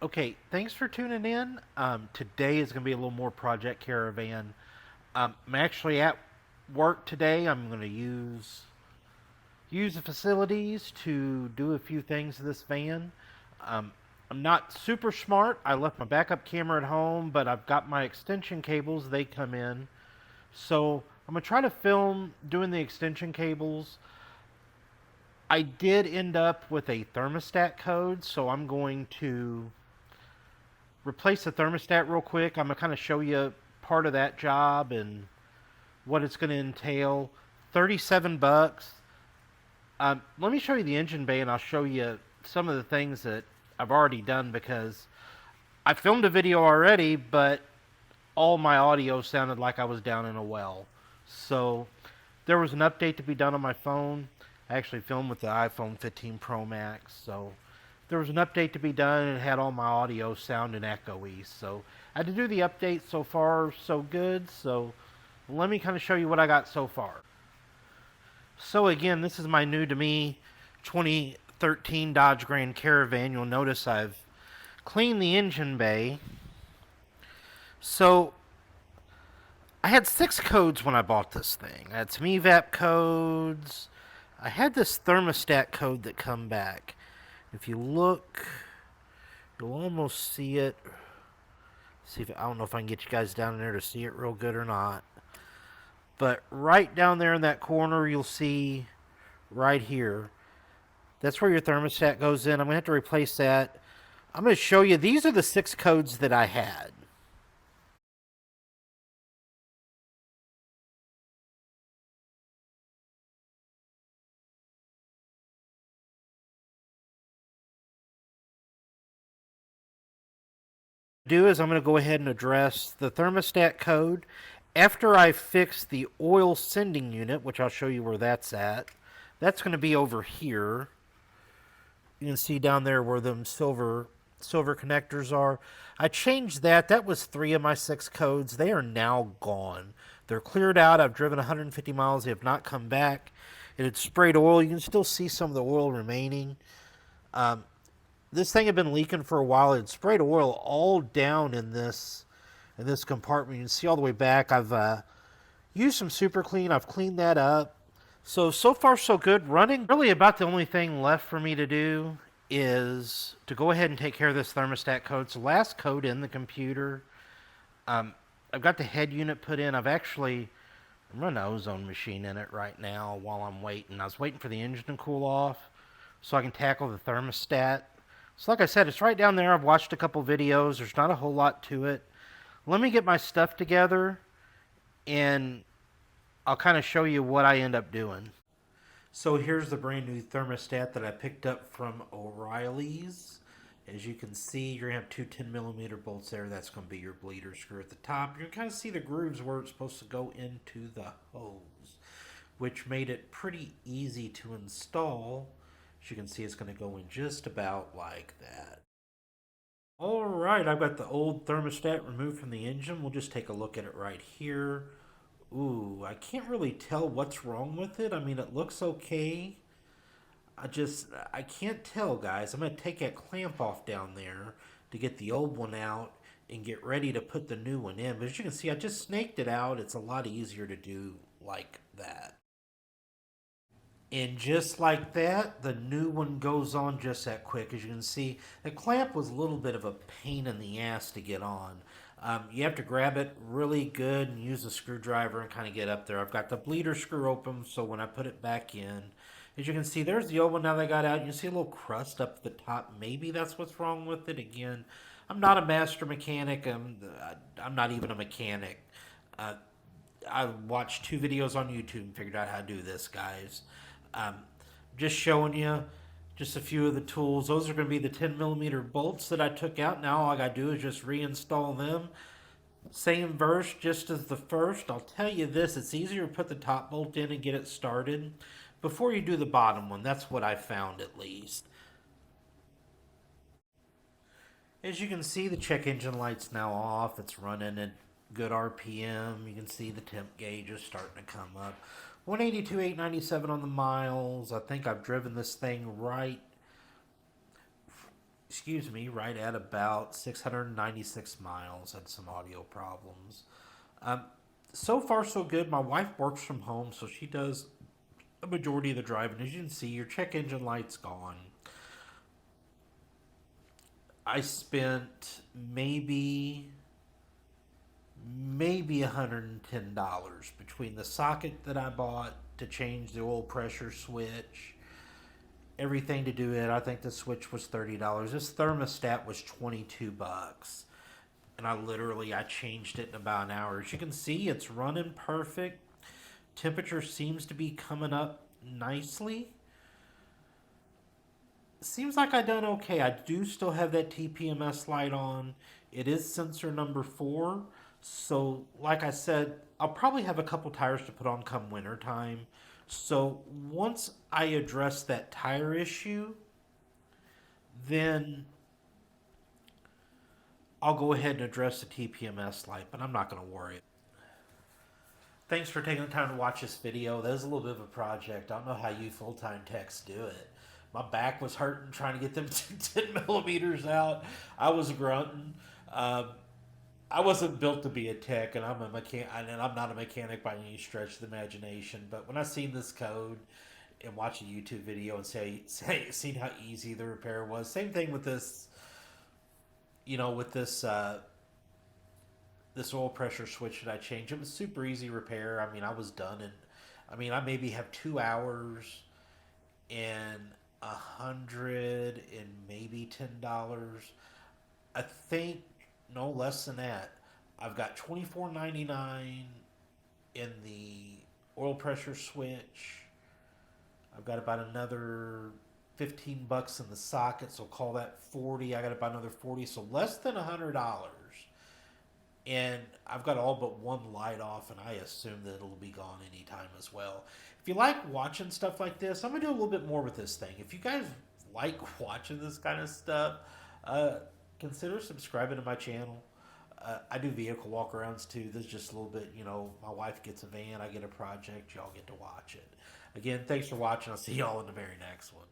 Okay, thanks for tuning in. Today is going to be a little more Project Caravan. I'm actually at work today. I'm going to use the facilities to do a few things to this van. Um, I'm not super smart. I left my backup camera at home, but I've got my extension cables. They come in, so I'm going to try to film doing the extension cables. I did end up with a thermostat code, so I'm going to replace the thermostat real quick. I'm gonna kind of show you part of that job and what it's gonna entail. 37 bucks. Let me show you the engine bay and I'll show you some of the things that I've already done because I filmed a video already, but all my audio sounded like I was down in a well. So there was an update to be done on my phone. I actually filmed with the iPhone 15 Pro Max, so there was an update to be done and it had all my audio sounding echoey. So I had to do the update. So far so good. So let me kind of show you what I got so far. So again, this is my new to me 2013 Dodge Grand Caravan. You'll notice I've cleaned the engine bay. So I had 6 codes when I bought this thing. I had some evap codes. I had this thermostat code that come back. If you look, you'll almost see it. See if I don't know if I can get you guys down there to see it real good or not. But right down there in that corner, you'll see right here. That's where your thermostat goes in. I'm gonna have to replace that. I'm gonna show you. These are the 6 codes that I had. Do is I'm going to go ahead and address the thermostat code after I fix the oil sending unit, which I'll show you where that's at. That's going to be over here. You can see down there where them silver connectors are. I changed that. That was 3 of my 6 codes. They are now gone. They're cleared out. I've driven 150 miles. They have not come back. It had sprayed oil. You can still see some of the oil remaining. Um, this thing had been leaking for a while. It sprayed oil all down in this compartment. You can see all the way back. I've used some super clean. I've cleaned that up. So far so good. Running. Really about the only thing left for me to do is to go ahead and take care of this thermostat code. It's the last code in the computer. Um, I've got the head unit put in. I'm running an ozone machine in it right now while I'm waiting. I was waiting for the engine to cool off so I can tackle the thermostat. So like I said, it's right down there. I've watched a couple videos. There's not a whole lot to it. Let me get my stuff together and I'll kind of show you what I end up doing. So here's the brand new thermostat that I picked up from O'Reilly's. As you can see, you're going to have two 10mm bolts there. That's going to be your bleeder screw at the top. You can kind of see the grooves where it's supposed to go into the hose, which made it pretty easy to install. As you can see, it's going to go in just about like that. Alright, I've got the old thermostat removed from the engine. We'll just take a look at it right here. Ooh, I can't really tell what's wrong with it. I mean, it looks okay. I can't tell, guys. I'm going to take that clamp off down there to get the old one out and get ready to put the new one in. But as you can see, I just snaked it out. It's a lot easier to do like that. And just like that, the new one goes on just that quick. As you can see, the clamp was a little bit of a pain in the ass to get on. You have to grab it really good and use a screwdriver and kind of get up there. I've got the bleeder screw open, so when I put it back in, as you can see, there's the old one now that I got out. You can see a little crust up at the top. Maybe that's what's wrong with it. Again, I'm not a master mechanic. I'm not even a mechanic. Uh, I watched 2 videos on YouTube and figured out how to do this, guys. Um, just showing you just a few of the tools. Those are going to be the 10mm bolts that I took out. Now all I got to do is just reinstall them. Same verse, just as the first. I'll tell you this, it's easier to put the top bolt in and get it started before you do the bottom one. That's what I found at least. As you can see, the check engine light's now off. It's running at good RPM. You can see the temp gauge is starting to come up. 182,897 on the miles. I think I've driven this thing right. excuse me, right at about 696 miles. Had some audio problems. Um, so far, so good. My wife works from home, so she does a majority of the driving. As you can see, your check engine light's gone. I spent maybe $110 between the socket that I bought to change the oil pressure switch, everything to do it. I think the switch was $30. This thermostat was 22 bucks. And I changed it in about an hour. As you can see, it's running perfect. Temperature seems to be coming up nicely. Seems like I done okay. I do still have that TPMS light on. It is sensor number 4. So, like I said, I'll probably have a couple tires to put on come winter time. So, once I address that tire issue, then I'll go ahead and address the TPMS light, but I'm not going to worry. Thanks for taking the time to watch this video. That was a little bit of a project. I don't know how you full-time techs do it. My back was hurting trying to get them 10 millimeters out. I was grunting. Um, I wasn't built to be a tech, and I'm a mechanic, and I'm not a mechanic by any stretch of the imagination. But when I seen this code and watched a YouTube video and seen how easy the repair was, same thing with this, with this oil pressure switch that I changed. It was super easy repair. I mean, I was done in, I maybe have 2 hours and 100 and maybe $10. I think no less than that. I've got 24.99 in the oil pressure switch. I've got about another 15 bucks in the socket, so call that 40. I got about another 40, so less than $100. And I've got all but one light off, and I assume that it'll be gone anytime as well. If you like watching stuff like this, I'm gonna do a little bit more with this thing. If you guys like watching this kind of stuff, uh, consider subscribing to my channel. I do vehicle walkarounds too. There's just a little bit, my wife gets a van, I get a project, y'all get to watch it. Again, thanks for watching. I'll see y'all in the very next one.